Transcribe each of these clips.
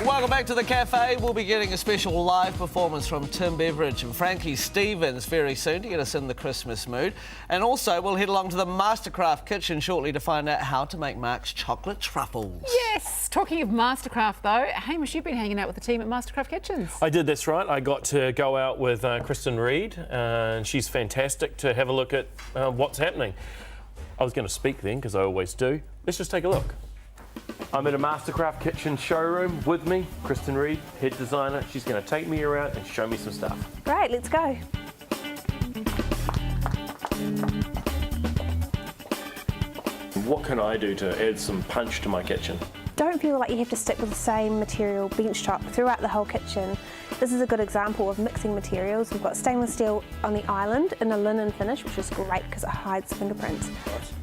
Welcome back to the cafe. We'll be getting a special live performance from Tim Beveridge and Frankie Stevens very soon to get us in the Christmas mood. And also we'll head along to the Mastercraft Kitchen shortly to find out how to make Mark's chocolate truffles. Yes, talking of Mastercraft though, Hamish, you've been hanging out with the team at Mastercraft Kitchens. I did, that's right. I got to go out with Kristen Reed and she's fantastic to have a look at what's happening. I was going to speak then because I always do. Let's just take a look. I'm at a Mastercraft Kitchen showroom with me, Kristen Reed, head designer. She's going to take me around and show me some stuff. Great, let's go. What can I do to add some punch to my kitchen? Don't feel like you have to stick with the same material bench top throughout the whole kitchen. This is a good example of mixing materials. We've got stainless steel on the island in a linen finish, which is great because it hides fingerprints.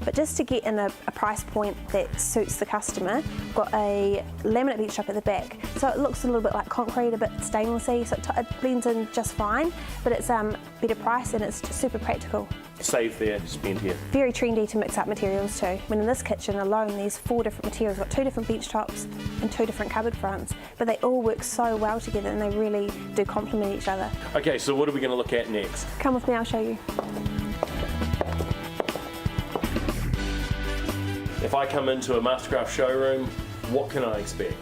But just to get in a price point that suits the customer, we've got a laminate bench top at the back. So it looks a little bit like concrete, a bit stainlessy, so it blends in just fine, but it's better price and it's super practical. Save there, spend here. Very trendy to mix up materials too. When in this kitchen alone, there's 4 different materials. We've got 2 different bench tops and 2 different cupboard fronts, but they all work so well together and they really do complement each other. Okay, so what are we going to look at next? Come with me, I'll show you. If I come into a Mastercraft showroom, what can I expect?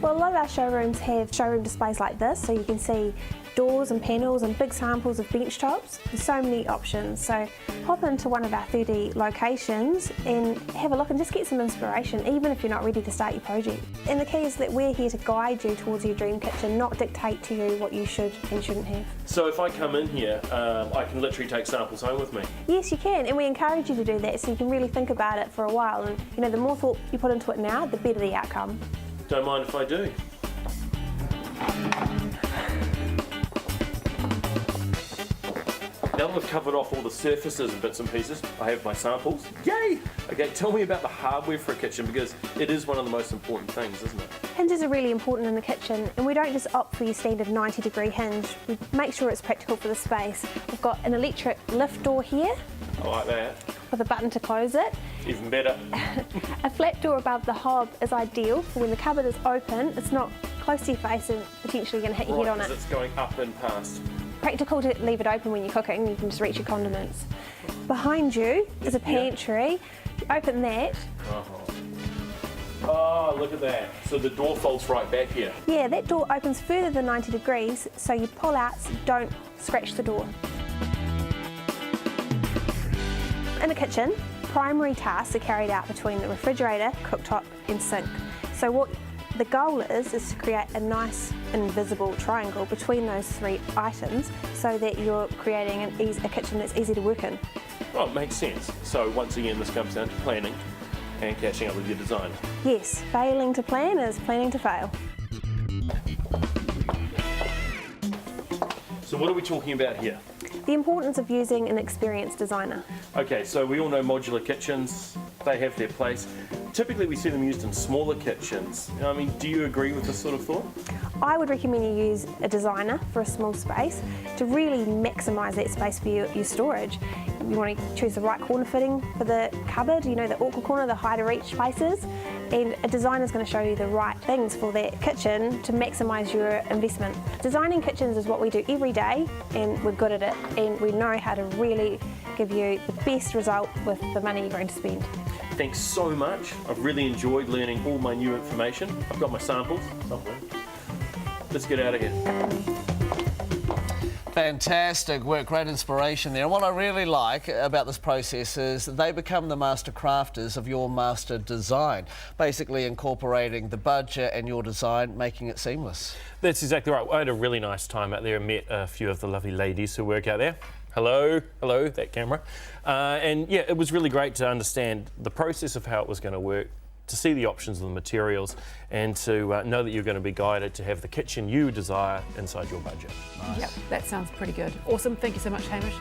Well, a lot of our showrooms have showroom displays like this, so you can see doors and panels and big samples of bench tops. There's so many options, so hop into one of our 30 locations and have a look and just get some inspiration, even if you're not ready to start your project. And the key is that we're here to guide you towards your dream kitchen, not dictate to you what you should and shouldn't have. So if I come in here, I can literally take samples home with me? Yes, you can, and we encourage you to do that so you can really think about it for a while. And you know, the more thought you put into it now, the better the outcome. Don't mind if I do. Now that we've covered off all the surfaces and bits and pieces, I have my samples. Yay! Okay, tell me about the hardware for a kitchen because it is one of the most important things, isn't it? Hinges are really important in the kitchen, and we don't just opt for your standard 90-degree hinge. We make sure it's practical for the space. We've got an electric lift door here. I like that. With a button to close it. Even better. A flat door above the hob is ideal for when the cupboard is open. It's not close to your face and potentially going to hit your head on it. It's going up and past. Practical to leave it open when you're cooking, you can just reach your condiments. Behind you is a pantry. You open that. Oh, look at that. So the door folds right back here. Yeah, that door opens further than 90 degrees, so you pull out, so don't scratch the door. In the kitchen, primary tasks are carried out between the refrigerator, cooktop and sink. So what the goal is to create a nice invisible triangle between those 3 items so that you're creating a kitchen that's easy to work in. Oh, it makes sense. So once again, this comes down to planning and catching up with your design. Yes, failing to plan is planning to fail. So what are we talking about here? The importance of using an experienced designer. Okay, so we all know modular kitchens, they have their place. Typically we see them used in smaller kitchens. I mean, do you agree with this sort of thought? I would recommend you use a designer for a small space to really maximise that space for your storage. You want to choose the right corner fitting for the cupboard, you know, the awkward corner, the high to reach places, and a designer is going to show you the right things for that kitchen to maximise your investment. Designing kitchens is what we do every day, and we're good at it, and we know how to really give you the best result with the money you're going to spend. Thanks so much. I've really enjoyed learning all my new information. I've got my samples somewhere. Let's get out of here. Fantastic work, great inspiration there. And what I really like about this process is they become the master crafters of your master design, basically incorporating the budget and your design, making it seamless. That's exactly right. I had a really nice time out there and met a few of the lovely ladies who work out there. Hello, hello, that camera. And yeah, it was really great to understand the process of how it was going to work, to see the options of the materials, and to know that you're going to be guided to have the kitchen you desire inside your budget. Nice. Yep, that sounds pretty good. Awesome, thank you so much, Hamish.